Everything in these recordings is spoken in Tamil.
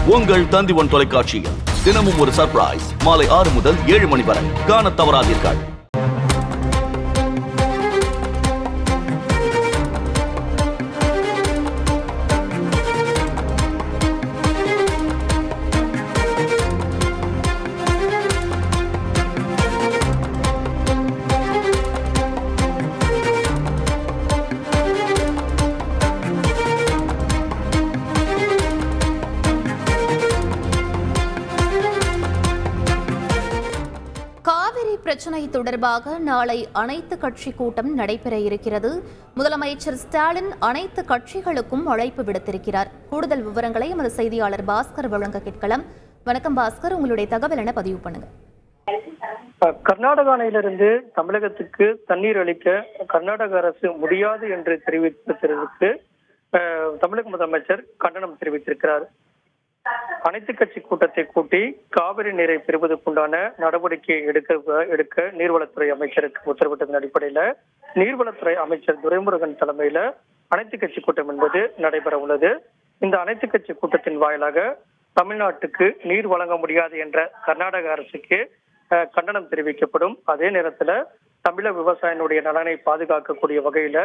உங்கள் தந்திவன் தொலைக்காட்சியில் தினமும் ஒரு சர்ப்ரைஸ் மாலை 6 முதல் 7 மணி வரை காணத் தவறாதீர்கள். காவிரி பிரச்சினை தொடர்பாக நாளை அனைத்து கட்சி கூட்டம் நடைபெற இருக்கிறது. முதலமைச்சர் ஸ்டாலின் அனைத்து கட்சிகளுக்கும் அழைப்பு விடுத்திருக்கிறார். கூடுதல் விவரங்களை எமது செய்தியாளர் பாஸ்கர் வழங்க கேட்கலாம். வணக்கம் பாஸ்கர், உங்களுடைய தகவல் என பதிவு பண்ணுங்க. கர்நாடக அணையிலிருந்து தமிழகத்துக்கு தண்ணீர் அளிக்க கர்நாடக அரசு முடியாது என்று தெரிவித்ததற்கு தமிழக முதலமைச்சர் கண்டனம் தெரிவித்திருக்கிறார். அனைத்து கட்சி கூட்டத்தை கூட்டி காவிரி நீரை பெறுவதற்குண்டான நடவடிக்கை எடுக்க நீர்வளத்துறை அமைச்சருக்கு உத்தரவிட்டதன் அடிப்படையில நீர்வளத்துறை அமைச்சர் துரைமுருகன் தலைமையில அனைத்து கட்சி கூட்டம் என்பது நடைபெற உள்ளது. இந்த அனைத்து கட்சி கூட்டத்தின் வாயிலாக தமிழ்நாட்டுக்கு நீர் வழங்க முடியாது என்ற கர்நாடக அரசுக்கு கண்டனம் தெரிவிக்கப்படும். அதே நேரத்துல தமிழக விவசாயினுடைய நலனை பாதுகாக்கக்கூடிய வகையில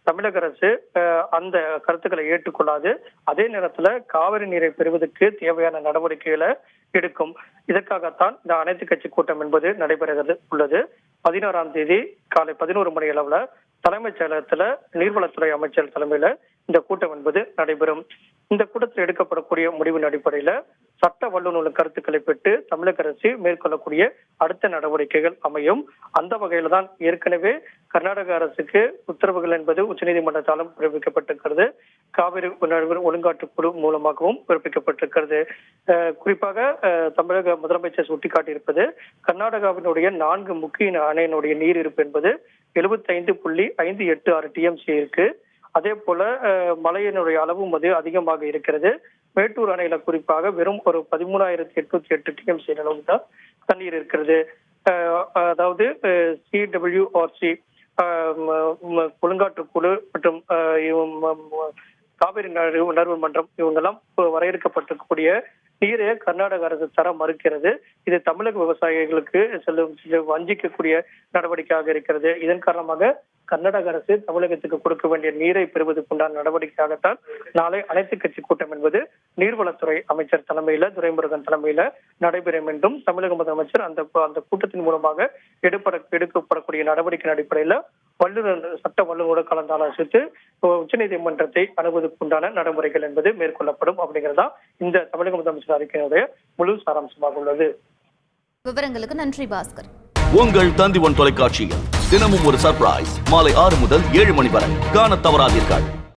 தமிழக அரசு அந்த கருத்துக்களை ஏற்றுக்கொள்ளாது. அதே நேரத்துல காவிரி நீரை பெறுவதற்கு தேவையான நடவடிக்கைகளை எடுக்கும். இதற்காகத்தான் இந்த அனைத்து கட்சி கூட்டம் என்பது நடைபெறுகிறது உள்ளது. 16ஆம் தேதி காலை 11 மணி அளவுல தலைமைச் செயலகத்துல நீர்வளத்துறை அமைச்சர் தலைமையில இந்த கூட்டம் என்பது நடைபெறும். இந்த கூட்டத்தில் எடுக்கப்படக்கூடிய முடிவின் அடிப்படையில சட்ட வல்லுநர் கருத்துக்களை பெற்று தமிழக அரசு மேற்கொள்ளக்கூடிய அடுத்த நடவடிக்கைகள் அமையும். அந்த வகையில தான் ஏற்கனவே கர்நாடக அரசுக்கு உத்தரவுகள் என்பது உச்சநீதிமன்றத்தாலும் பிறப்பிக்கப்பட்டிருக்கிறது. காவிரி ஒழுங்காற்று குழு மூலமாகவும் பிறப்பிக்கப்பட்டிருக்கிறது. குறிப்பாக தமிழக முதலமைச்சர் சுட்டிக்காட்டியிருப்பது கர்நாடகாவினுடைய 4 முக்கிய அணையினுடைய நீர் இருப்பு என்பது 75.586 TMC இருக்கு. அதே போல மழையினுடைய அளவும் அது அதிகமாக இருக்கிறது. மேட்டூர் அணையில குறிப்பாக வெறும் ஒரு 13,808 TMC அளவு தான் தண்ணீர் இருக்கிறது. அதாவது CWRC ஒழுங்காற்று குழு மற்றும் காவிரி நடுவர் மன்றம் இவங்கெல்லாம் வரையறுக்கப்பட்டிருக்கக்கூடிய நீரை கர்நாடக அரசு தர மறுக்கிறது. இது தமிழக விவசாயிகளுக்கு வஞ்சிக்கக்கூடிய நடவடிக்கையாக இருக்கிறது. இதன் காரணமாக கர்நாடக அரசு தமிழகத்துக்கு கொடுக்க வேண்டிய நீரை பெறுவதற்குண்டான நடவடிக்கையாகத்தான் நாளை அனைத்து கட்சி கூட்டம் என்பது நீர்வளத்துறை அமைச்சர் தலைமையில துரைமுருகன் தலைமையில நடைபெறும் என்றும் தமிழக முதலமைச்சர் அந்த கூட்டத்தின் மூலமாக எடுக்கப்படக்கூடிய நடவடிக்கை அடிப்படையில சட்ட வல்லுநரோடு கலந்து ஆலோசித்து உச்சநீதிமன்றத்தை அணுகுவதற்குண்டான நடைமுறைகள் என்பது மேற்கொள்ளப்படும் அப்படிங்கிறதா இந்த தமிழக முதலமைச்சர் அறிக்கையினுடைய முழு சாராம்சமாக உள்ளது. விவரங்களுக்கு நன்றி பாஸ்கர். உங்கள் தந்திவன் தொலைக்காட்சியில் தினமும் ஒரு சர்ப்ரைஸ் மாலை 6 முதல் 7 மணி வரை காணத் தவறாதீர்கள்.